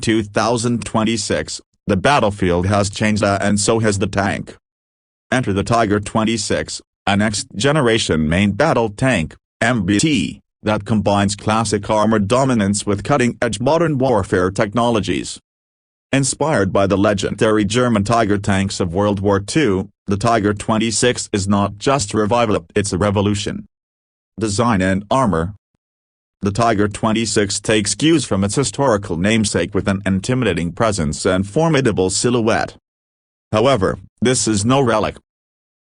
2026, the battlefield has changed and so has the tank. Enter the Tiger 26, a next-generation main battle tank, MBT, that combines classic armor dominance with cutting-edge modern warfare technologies. Inspired by the legendary German Tiger tanks of World War II, the Tiger 26 is not just a revival, it's a revolution. Design and armor. The Tiger 26 takes cues from its historical namesake with an intimidating presence and formidable silhouette. However, this is no relic.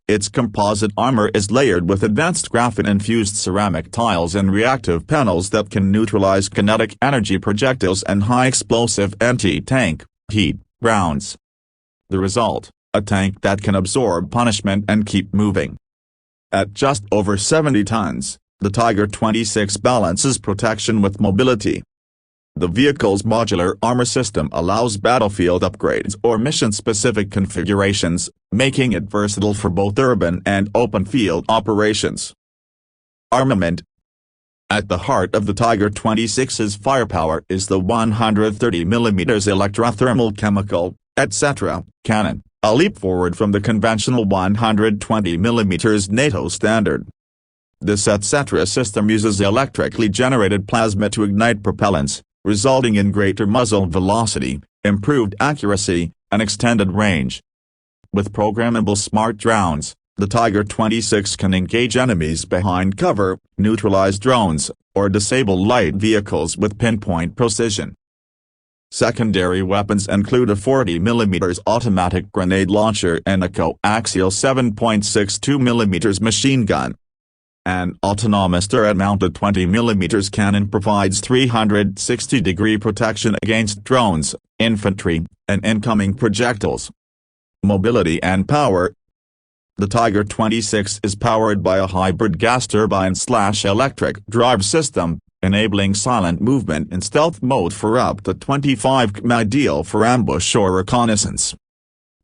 Its composite armor is layered with advanced graphite-infused ceramic tiles and reactive panels that can neutralize kinetic energy projectiles and high-explosive anti-tank heat rounds. The result, a tank that can absorb punishment and keep moving. At just over 70 tons, the Tiger 26 balances protection with mobility. The vehicle's modular armor system allows battlefield upgrades or mission-specific configurations, making it versatile for both urban and open-field operations. Armament. At the heart of the Tiger 26's firepower is the 130 mm electrothermal chemical, etc., cannon, a leap forward from the conventional 120 mm NATO standard. This etc. system uses electrically generated plasma to ignite propellants, resulting in greater muzzle velocity, improved accuracy, and extended range. With programmable smart rounds, the Tiger 26 can engage enemies behind cover, neutralize drones, or disable light vehicles with pinpoint precision. Secondary weapons include a 40 mm automatic grenade launcher and a coaxial 7.62 mm machine gun. An autonomous turret-mounted 20 mm cannon provides 360-degree protection against drones, infantry, and incoming projectiles. Mobility and power. The Tiger 26 is powered by a hybrid gas turbine/electric drive system, enabling silent movement in stealth mode for up to 25 km, ideal for ambush or reconnaissance.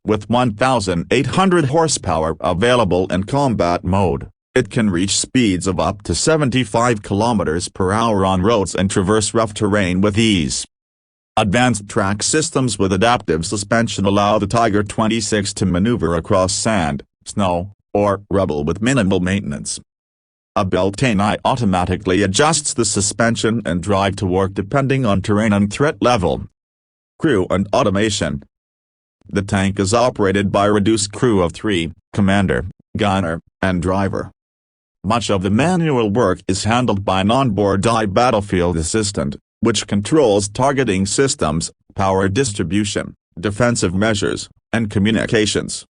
With 1,800 horsepower available in combat mode, it can reach speeds of up to 75 km/h on roads and traverse rough terrain with ease. Advanced track systems with adaptive suspension allow the Tiger 26 to maneuver across sand, snow, or rubble with minimal maintenance. A built-in eye automatically adjusts the suspension and drive to work depending on terrain and threat level. Crew and automation. The tank is operated by a reduced crew of 3, commander, gunner, and driver. Much of the manual work is handled by an onboard battlefield assistant, which controls targeting systems, power distribution, defensive measures, and communications.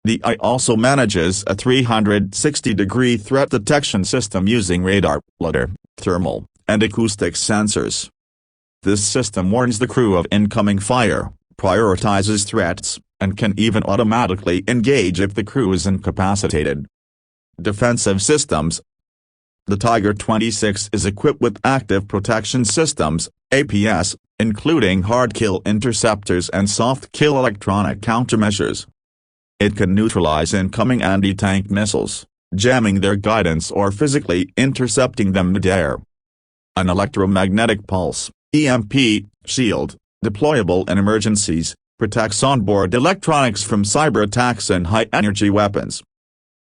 The eye also manages a 360-degree threat detection system using radar, lidar, thermal, and acoustic sensors. This system warns the crew of incoming fire, prioritizes threats, and can even automatically engage if the crew is incapacitated. Defensive systems. The Tiger 26 is equipped with active protection systems, APS, including hard-kill interceptors and soft-kill electronic countermeasures. It can neutralize incoming anti-tank missiles, jamming their guidance or physically intercepting them mid-air. An electromagnetic pulse, EMP, shield, deployable in emergencies, protects onboard electronics from cyber attacks and high-energy weapons.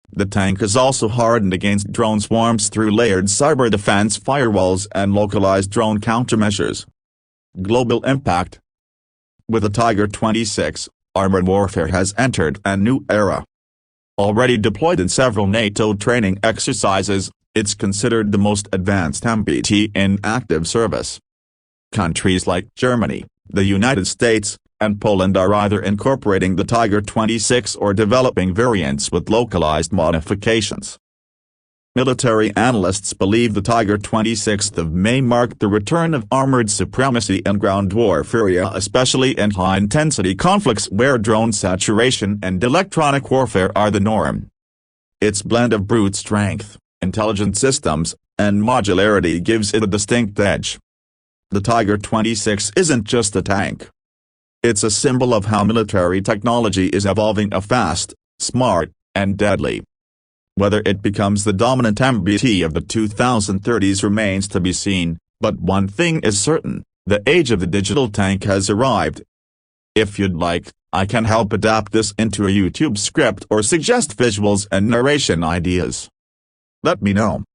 The tank is also hardened against drone swarms through layered cyber defense firewalls and localized drone countermeasures. Global impact. With the Tiger 26, armored warfare has entered a new era. Already deployed in several NATO training exercises, it's considered the most advanced MBT in active service. Countries like Germany, the United States, and Poland are either incorporating the Tiger 26 or developing variants with localized modifications. Military analysts believe the Tiger 26 may mark the return of armored supremacy in ground warfare, especially in high-intensity conflicts where drone saturation and electronic warfare are the norm. Its blend of brute strength, intelligent systems, and modularity gives it a distinct edge. The Tiger 26 isn't just a tank. It's a symbol of how military technology is evolving fast, smart, and deadly. Whether it becomes the dominant MBT of the 2030s remains to be seen, but one thing is certain, The age of the digital tank has arrived. If you'd like, I can help adapt this into a YouTube script or suggest visuals and narration ideas. Let me know.